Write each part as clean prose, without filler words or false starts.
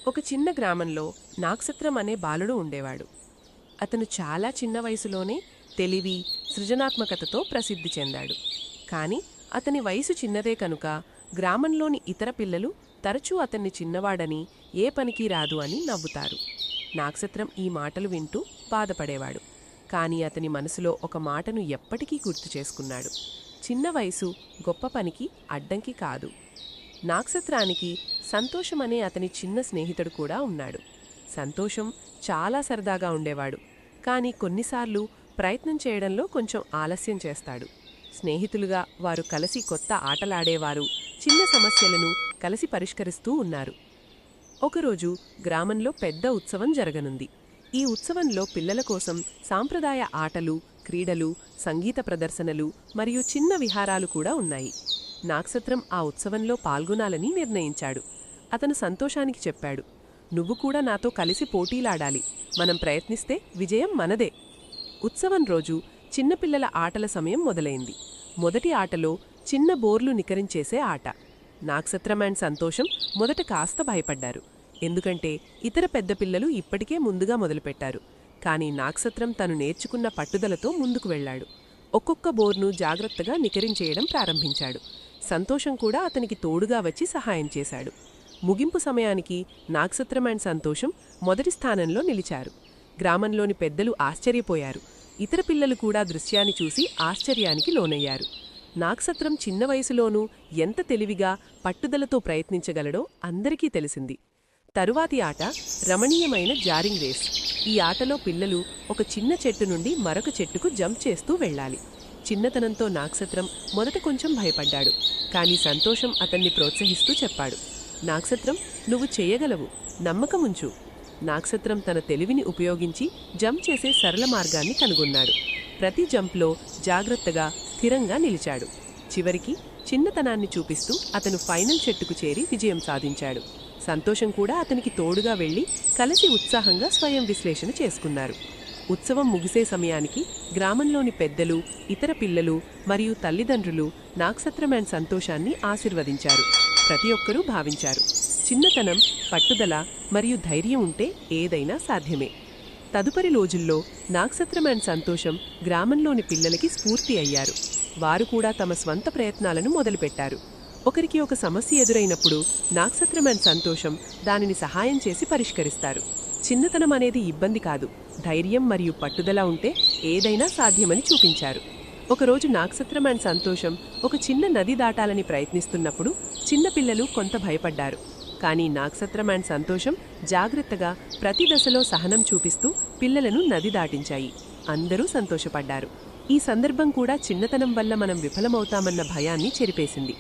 ఒక చిన్న గ్రామంలో నాగసత్రం అనే బాలుడు ఉండేవాడు. అతను చాలా చిన్న వయసులోనే తెలివి, సృజనాత్మకతతో ప్రసిద్ధి చెందాడు. కాని అతని వయసు చిన్నదే కనుక గ్రామంలోని ఇతర పిల్లలు తరచూ అతన్ని చిన్నవాడని, ఏ పనికి రాదు అని నవ్వుతారు. నాగసత్రం ఈ మాటలు వింటూ బాధపడేవాడు. కాని అతని మనసులో ఒక మాటను ఎప్పటికీ గుర్తు చేసుకున్నాడు: చిన్న వయసు గొప్ప పనికి అడ్డంకి కాదు. నాగసత్రానికి సంతోషమనే అతని చిన్న స్నేహితుడు కూడా ఉన్నాడు. సంతోషం చాలా సరదాగా ఉండేవాడు. కాని కొన్నిసార్లు ప్రయత్నం చేయడంలో కొంచెం ఆలస్యం చేస్తాడు. స్నేహితులుగా వారు కలిసి కొత్త ఆటలాడేవారు, చిన్న సమస్యలను కలిసి పరిష్కరిస్తూ ఉన్నారు. ఒకరోజు గ్రామంలో పెద్ద ఉత్సవం జరగనుంది. ఈ ఉత్సవంలో పిల్లల కోసం సాంప్రదాయ ఆటలు, క్రీడలు, సంగీత ప్రదర్శనలు మరియు చిన్న విహారాలు కూడా ఉన్నాయి. నాగసత్రం ఆ ఉత్సవంలో పాల్గొనాలని నిర్ణయించాడు. అతను సంతోషానికి చెప్పాడు: నువ్వు కూడా నాతో కలిసి పోటీలాడాలి. మనం ప్రయత్నిస్తే విజయం మనదే. ఉత్సవం రోజు చిన్నపిల్లల ఆటల సమయం మొదలైంది. మొదటి ఆటలో చిన్న బోర్లు నికరించేసే ఆట. నాగసత్రం అండ్ సంతోషం మొదట కాస్త భయపడ్డారు. ఎందుకంటే ఇతర పెద్ద పిల్లలు ఇప్పటికే ముందుగా మొదలుపెట్టారు. కాని నాగసత్రం తను నేర్చుకున్న పట్టుదలతో ముందుకు వెళ్లాడు. ఒక్కొక్క బోర్ను జాగ్రత్తగా నికరించేయడం ప్రారంభించాడు. సంతోషం కూడా అతనికి తోడుగా వచ్చి సహాయం చేశాడు. ముగింపు సమయానికి నాగసత్రం అండ్ సంతోషం మొదటి స్థానంలో నిలిచారు. గ్రామంలోని పెద్దలు ఆశ్చర్యపోయారు. ఇతర పిల్లలు కూడా దృశ్యాన్ని చూసి ఆశ్చర్యానికి లోనయ్యారు. నాగసత్రం చిన్న వయసులోనూ ఎంత తెలివిగా, పట్టుదలతో ప్రయత్నించగలడో అందరికీ తెలిసింది. తరువాతి ఆట రమణీయమైన జారింగ్ రేస్. ఈ ఆటలో పిల్లలు ఒక చిన్న చెట్టు నుండి మరొక చెట్టుకు జంప్ చేస్తూ వెళ్ళాలి. చిన్నతనంతో నాగసత్రం మొదట కొంచెం భయపడ్డాడు. కాని సంతోషం అతన్ని ప్రోత్సహిస్తూ చెప్పాడు: నాగసత్రం, నువ్వు చేయగలవు, నమ్మకముంచు. నాగసత్రం తన తెలివిని ఉపయోగించి జంప్ చేసే సరళ మార్గాన్ని కనుగొన్నాడు. ప్రతి జంప్లో జాగ్రత్తగా, స్థిరంగా నిలిచాడు. చివరికి చిన్నతనాన్ని చూపిస్తూ అతను ఫైనల్ చెట్టుకు చేరి విజయం సాధించాడు. సంతోషం కూడా అతనికి తోడుగా వెళ్లి కలిసి ఉత్సాహంగా స్వయం విశ్లేషణ చేసుకున్నారు. ఉత్సవం ముగిసే సమయానికి గ్రామంలోని పెద్దలు, ఇతర పిల్లలు మరియు తల్లిదండ్రులు నాగసత్రం అండ్ సంతోషాన్ని ఆశీర్వదించారు. ప్రతి ఒక్కరూ భావించారు: చిన్నతనం, పట్టుదల మరియు ధైర్యం ఉంటే ఏదైనా సాధ్యమే. తదుపరి రోజుల్లో నాగసత్రం అండ్ సంతోషం గ్రామంలోని పిల్లలకి స్ఫూర్తి అయ్యారు. వారు కూడా తమ స్వంత ప్రయత్నాలను మొదలుపెట్టారు. ఒకరికి ఒక సమస్య ఎదురైనప్పుడు నాగసత్రం అండ్ సంతోషం దానిని సహాయం చేసి పరిష్కరిస్తారు. చిన్నతనం అనేది ఇబ్బంది కాదు, ధైర్యం మరియు పట్టుదల ఉంటే ఏదైనా సాధ్యమని చూపించారు. ఒకరోజు నాగసత్రం అండ్ సంతోషం ఒక చిన్న నది దాటాలని ప్రయత్నిస్తున్నప్పుడు చిన్నపిల్లలు కొంత భయపడ్డారు. కానీ నాగసత్రం అండ్ సంతోషం జాగ్రత్తగా ప్రతి దశలో సహనం చూపిస్తూ పిల్లలను నది దాటించాయి. అందరూ సంతోషపడ్డారు. ఈ సందర్భం కూడా చిన్నతనం వల్ల మనం విఫలమవుతామన్న భయాన్ని చెరిపేసింది.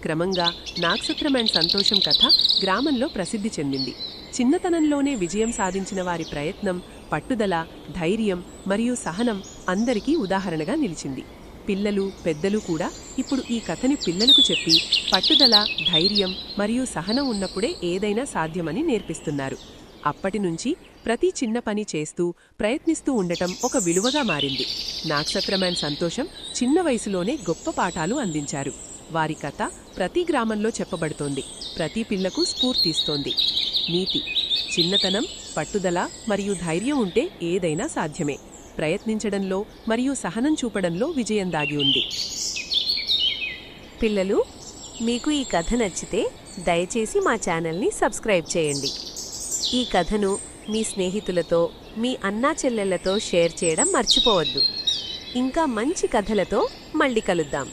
క్రమంగా నాగసత్రం అండ్ సంతోషం కథ గ్రామంలో ప్రసిద్ధి చెందింది. చిన్నతనంలోనే విజయం సాధించిన వారి ప్రయత్నం, పట్టుదల, ధైర్యం మరియు సహనం అందరికీ ఉదాహరణగా నిలిచింది. పిల్లలు, పెద్దలు కూడా ఇప్పుడు ఈ కథని పిల్లలకు చెప్పి పట్టుదల, ధైర్యం మరియు సహనం ఉన్నప్పుడే ఏదైనా సాధ్యమని నేర్పిస్తున్నారు. అప్పటినుంచి ప్రతి చిన్న పని చేస్తూ, ప్రయత్నిస్తూ ఉండటం ఒక విలువగా మారింది. నాగసత్రం అండ్ సంతోషం చిన్న వయసులోనే గొప్ప పాఠాలు అందించారు. వారి కథ ప్రతి గ్రామంలో చెప్పబడుతోంది, ప్రతి పిల్లకు స్ఫూర్తిస్తోంది. నీతి: చిన్నతనం, పట్టుదల మరియు ధైర్యం ఉంటే ఏదైనా సాధ్యమే. ప్రయత్నించడంలో మరియు సహనం చూపడంలో విజయం దాగి ఉంది. పిల్లలు, మీకు ఈ కథ నచ్చితే దయచేసి మా ఛానల్ని సబ్స్క్రైబ్ చేయండి. ఈ కథను మీ స్నేహితులతో, మీ అన్నా చెల్లెళ్లతో షేర్ చేయడం మర్చిపోవద్దు. ఇంకా మంచి కథలతో మళ్ళీ కలుద్దాం.